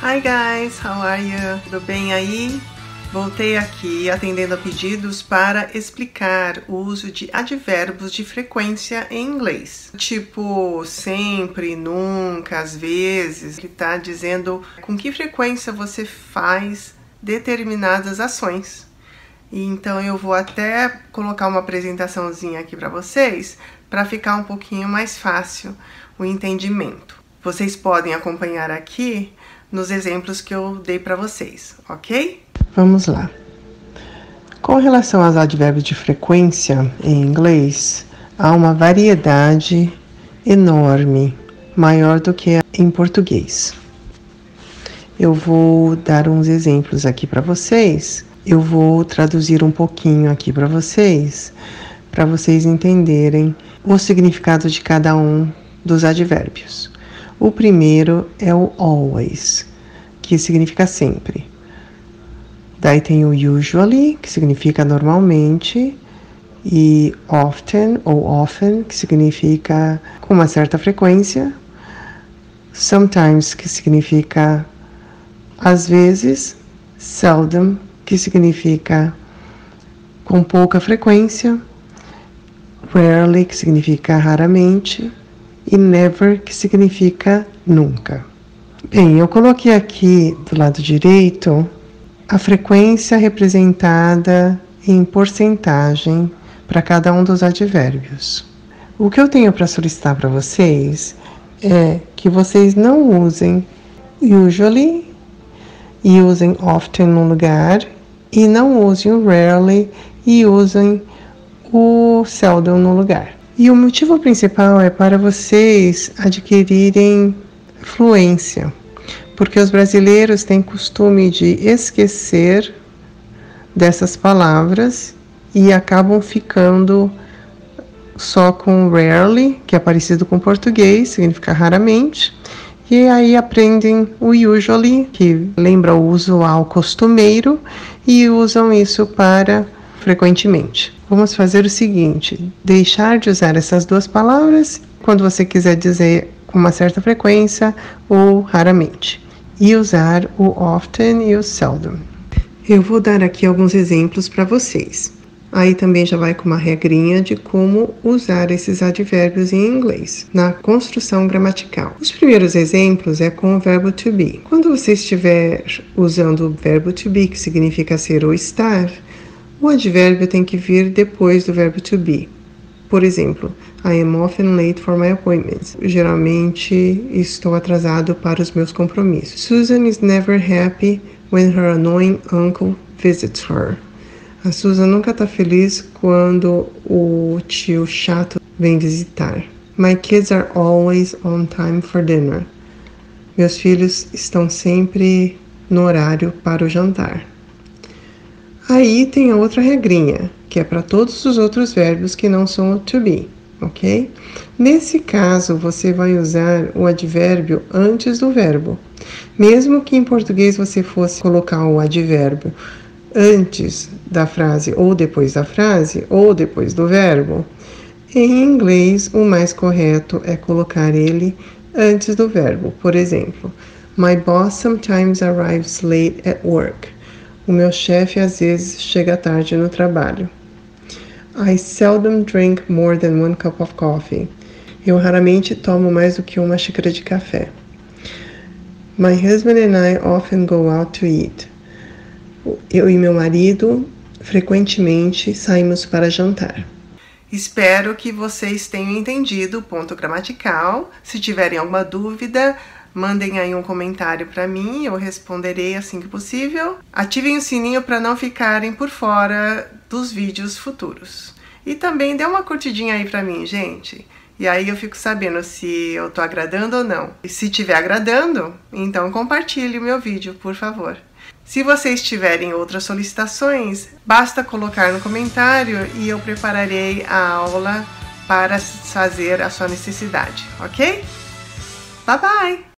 Hi guys, how are you? Tudo bem aí? Voltei aqui atendendo a pedidos para explicar o uso de advérbios de frequência em inglês. Tipo sempre, nunca, às vezes. Ele está dizendo com que frequência você faz determinadas ações. Então eu vou até colocar uma apresentaçãozinha aqui para vocês, para ficar um pouquinho mais fácil o entendimento. Vocês podem acompanhar aqui nos exemplos que eu dei para vocês, ok? Vamos lá. Com relação aos advérbios de frequência em inglês, há uma variedade enorme, maior do que em português. Eu vou dar uns exemplos aqui para vocês. Eu vou traduzir um pouquinho aqui para vocês entenderem o significado de cada um dos advérbios. O primeiro é o always, que significa sempre. Daí tem o usually, que significa normalmente, e often ou often, que significa com uma certa frequência, sometimes, que significa às vezes, seldom, que significa com pouca frequência, rarely, que significa raramente, e never, que significa nunca. Bem, eu coloquei aqui do lado direito a frequência representada em porcentagem para cada um dos advérbios. O que eu tenho para solicitar para vocês é que vocês não usem usually e usem often no lugar, e não usem o rarely e usem o seldom no lugar. E o motivo principal é para vocês adquirirem fluência, porque os brasileiros têm costume de esquecer dessas palavras e acabam ficando só com rarely, que é parecido com português, significa raramente, e aí aprendem o usually, que lembra o usual costumeiro, e usam isso para frequentemente. Vamos fazer o seguinte: deixar de usar essas duas palavras quando você quiser dizer com uma certa frequência ou raramente, e usar o often e o seldom. Eu vou dar aqui alguns exemplos para vocês. Aí também já vai com uma regrinha de como usar esses advérbios em inglês, na construção gramatical. Os primeiros exemplos é com o verbo to be. Quando você estiver usando o verbo to be, que significa ser ou estar, o advérbio tem que vir depois do verbo to be. Por exemplo, I am often late for my appointments. Geralmente estou atrasado para os meus compromissos. Susan is never happy when her annoying uncle visits her. A Susan nunca está feliz quando o tio chato vem visitar. My kids are always on time for dinner. Meus filhos estão sempre no horário para o jantar. Aí tem a outra regrinha, que é para todos os outros verbos que não são o to be, ok? Nesse caso, você vai usar o advérbio antes do verbo. Mesmo que em português você fosse colocar o advérbio antes da frase, ou depois da frase, ou depois do verbo, em inglês o mais correto é colocar ele antes do verbo. Por exemplo, my boss sometimes arrives late at work. O meu chefe às vezes chega tarde no trabalho. I seldom drink more than 1 cup of coffee. Eu raramente tomo mais do que uma xícara de café. My husband and I often go out to eat. Eu e meu marido frequentemente saímos para jantar. Espero que vocês tenham entendido o ponto gramatical. Se tiverem alguma dúvida, mandem aí um comentário para mim, eu responderei assim que possível. Ativem o sininho para não ficarem por fora dos vídeos futuros. E também dê uma curtidinha aí para mim, gente. E aí eu fico sabendo se eu tô agradando ou não. E se estiver agradando, então compartilhe o meu vídeo, por favor. Se vocês tiverem outras solicitações, basta colocar no comentário e eu prepararei a aula para fazer a sua necessidade, ok? Bye bye!